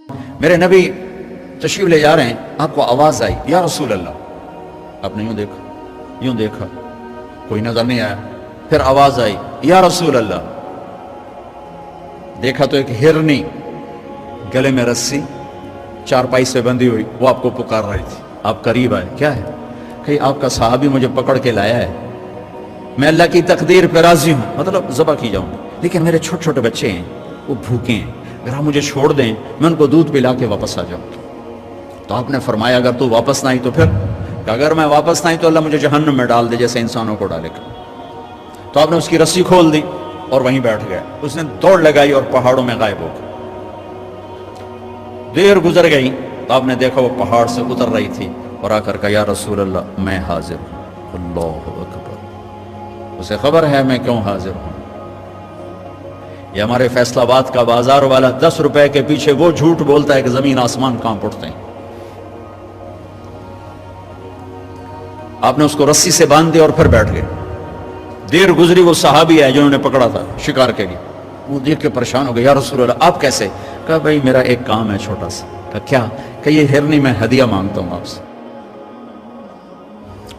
میرے نبی تشریف لے جا رہے ہیں، آپ کو آواز آئی یا رسول اللہ، آپ نے یوں دیکھا کوئی نظر نہیں آیا، پھر آواز آئی یا رسول اللہ، دیکھا تو ایک ہرنی گلے میں رسی چارپائی سے بندھی ہوئی، وہ آپ کو پکار رہی تھی۔ آپ قریب آئے، کیا ہے؟ کہ آپ کا صحابی مجھے پکڑ کے لایا ہے، میں اللہ کی تقدیر پہ راضی ہوں، مطلب ذبح کی جاؤں، لیکن میرے چھوٹے چھوٹے بچے ہیں، وہ بھوکے ہیں، اگر آپ مجھے چھوڑ دیں میں ان کو دودھ پلا کے واپس آ جاؤں۔ تو آپ نے فرمایا اگر تو واپس نہ آئی تو پھر، کہ اگر میں واپس نہ آئی تو اللہ مجھے جہنم میں ڈال دے جیسے انسانوں کو ڈالے گا۔ تو آپ نے اس کی رسی کھول دی اور وہیں بیٹھ گئے، اس نے دوڑ لگائی اور پہاڑوں میں غائب ہو گئی۔ دیر گزر گئی تو آپ نے دیکھا وہ پہاڑ سے اتر رہی تھی اور آ کر کہا یا رسول اللہ میں حاضر ہوں۔ اللہ اکبر، اسے خبر ہے میں کیوں حاضر ہوں۔ یہ ہمارے فیصل آباد کا بازار والا 10 روپے کے پیچھے وہ جھوٹ بولتا ہے کہ زمین آسمان کانپ اٹھتے ہیں۔ آپ نے اس کو رسی سے باندھ دیا اور پھر بیٹھ گئے۔ دیر گزری، وہ صحابی ہے جنہوں نے پکڑا تھا شکار کے لیے، وہ دیکھ کے پریشان ہو گئے، یا رسول اللہ آپ کیسے؟ کہا بھائی میرا ایک کام ہے چھوٹا سا۔ کہا کیا؟ کہ یہ ہرنی میں ہدیہ مانگتا ہوں آپ سے۔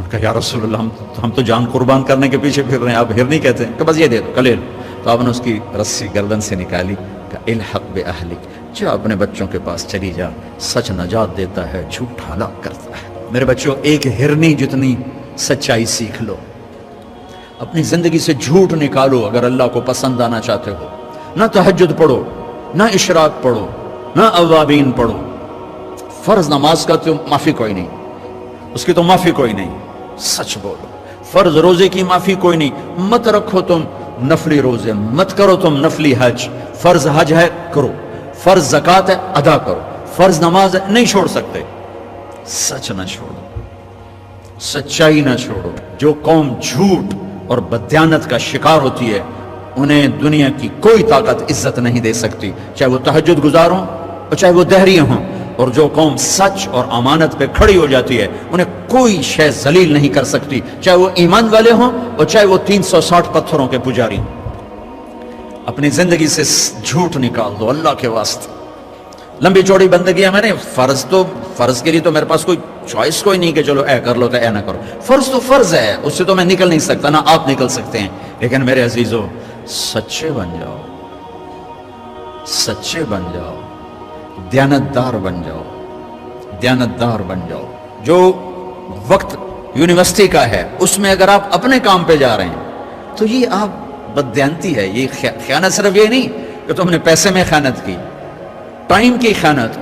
کہا یا رسول اللہ ہم تو جان قربان کرنے کے پیچھے پھر رہے ہیں، آپ ہرنی کہتے ہیں؟ کہ بس یہ دے دو، کلے لو۔ تو آپ نے اس کی رسی گردن سے نکالی، کہ الحق باہلک، جو اپنے بچوں کے پاس چلی جا، سچ نجات دیتا ہے، جھوٹ ہلاک کرتا ہے۔ میرے بچوں ایک ہرنی جتنی سچائی سیکھ لو، اپنی زندگی سے جھوٹ نکالو اگر اللہ کو پسند آنا چاہتے ہو۔ نہ تہجد پڑھو، نہ اشراق پڑھو، نہ اوابین پڑھو، فرض نماز کا تو معافی کوئی نہیں، اس کی تو معافی کوئی نہیں، سچ بولو۔ فرض روزے کی معافی کوئی نہیں، مت رکھو تم نفلی روزے، مت کرو تم نفلی حج۔ فرض حج ہے کرو، فرض زکوٰۃ ہے ادا کرو، فرض نماز ہے نہیں چھوڑ سکتے۔ سچ نہ چھوڑو، سچائی نہ چھوڑو۔ جو قوم جھوٹ اور بددیانت کا شکار ہوتی ہے انہیں دنیا کی کوئی طاقت عزت نہیں دے سکتی، چاہے وہ تہجد گزار ہوں اور چاہے وہ دہری ہوں۔ اور جو قوم سچ اور امانت پہ کھڑی ہو جاتی ہے انہیں کوئی شے ذلیل نہیں کر سکتی، چاہے وہ ایمان والے ہوں اور چاہے وہ 360 پتھروں کے پجاری ہوں۔ اپنی زندگی سے جھوٹ نکال دو اللہ کے واسطے۔ لمبی چوڑی بندگی ہے، میں نے فرض کے لیے تو میرے پاس کوئی چوائس کوئی نہیں کہ چلو اے کر لو تو اے نہ کرو۔ فرض تو فرض ہے، اس سے تو میں نکل نہیں سکتا، نہ آپ نکل سکتے ہیں۔ لیکن میرے عزیزو سچے بن جاؤ، سچے بن جاؤ، دیانتدار بن جاؤ، دیانتدار بن جاؤ۔ جو وقت یونیورسٹی کا ہے اس میں اگر آپ اپنے کام پہ جا رہے ہیں تو یہ آپ بددیانتی ہے۔ یہ خیانت صرف یہ نہیں کہ تم نے پیسے میں خیانت کی، ٹائم کی خیانت۔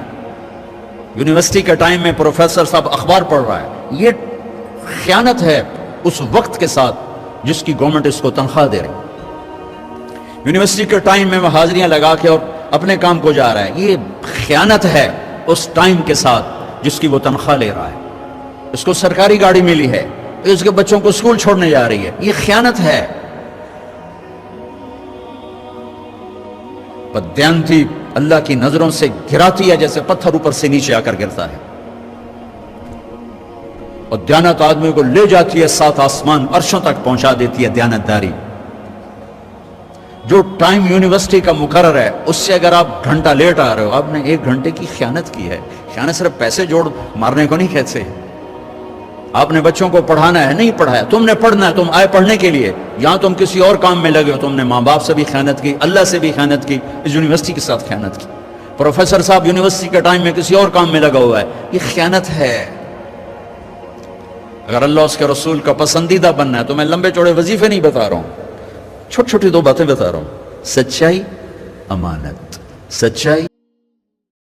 یونیورسٹی کے ٹائم میں پروفیسر صاحب اخبار پڑھ رہا ہے، یہ خیانت ہے اس وقت کے ساتھ جس کی گورنمنٹ اس کو تنخواہ دے رہی۔ یونیورسٹی کے ٹائم میں وہ حاضریاں لگا کے اور اپنے کام کو جا رہا ہے، یہ خیانت ہے اس ٹائم کے ساتھ جس کی وہ تنخواہ لے رہا ہے۔ اس کو سرکاری گاڑی ملی ہے، اس کے بچوں کو اسکول چھوڑنے جا رہی ہے، یہ خیانت ہے۔ بددیانتی اللہ کی نظروں سے گراتی ہے جیسے پتھر اوپر سے نیچے آ کر گرتا ہے، اور دیانت آدمی کو لے جاتی ہے 7 آسمان عرشوں تک پہنچا دیتی ہے دیانتداری۔ جو ٹائم یونیورسٹی کا مقرر ہے اس سے اگر آپ گھنٹہ لیٹ آ رہے ہو، آپ نے 1 گھنٹے کی خیانت کی ہے۔ خیانت صرف پیسے جوڑ مارنے کو نہیں کہتے۔ آپ نے بچوں کو پڑھانا ہے، نہیں پڑھایا، تم نے پڑھنا ہے، تم آئے پڑھنے کے لیے، یہاں تم کسی اور کام میں لگے ہو، تم نے ماں باپ سے بھی خیانت کی، اللہ سے بھی خیانت کی، اس یونیورسٹی کے ساتھ خیانت کی۔ پروفیسر صاحب یونیورسٹی کے ٹائم میں کسی اور کام میں لگا ہوا ہے، یہ خیانت ہے۔ اگر اللہ اس کے رسول کا پسندیدہ بننا ہے تو میں لمبے چوڑے وظیفے نہیں بتا رہا ہوں، چھوٹی چھوٹی 2 باتیں بتا رہا ہوں۔ سچائی، امانت، سچائی